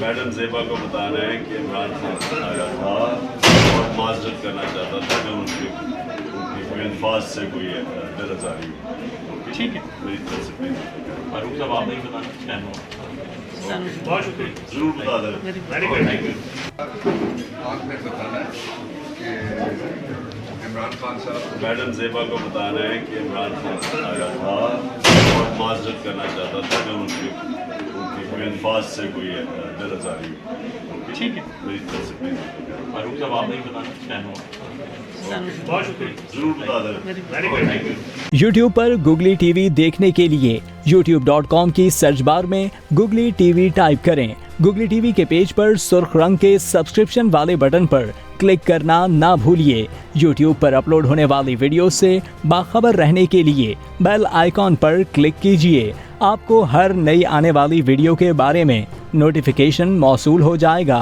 Madam Zeba को बताना है कि इमरान खान आया था और माजरत करना चाहता था कि उनकी कोई अल्फाज से कोई दिलआज़ारी हुई। ठीक है, मेरी तरफ से फारूक साहब आप नहीं बताना चाहते? बहुत शुक्रिया, ज़रूर बता दें। आपने बताना है कि इमरान खान साहब, मैडम ज़ेबा को बताना है कि इमरान खान आया था और माजरत करना चाहता था कि उनकी कोई अल्फाज से कोई दिलआज़ारी हुई। ठीक है, मेरी तरफ से फारूक साहब आप नहीं बताना चाहते? बहुत शुक्रिया, ज़रूर बता दें। YouTube पर Googly TV देखने के लिए youtube.com की सर्च बार में Googly TV टाइप करें। Googly TV के पेज पर सुर्ख रंग के सब्सक्रिप्शन वाले बटन पर क्लिक करना ना भूलिए। YouTube पर अपलोड होने वाली वीडियो से बाखबर रहने के लिए बेल आइकॉन पर क्लिक कीजिए। आपको हर नई आने वाली वीडियो के बारे में नोटिफिकेशन मौसूल हो जाएगा।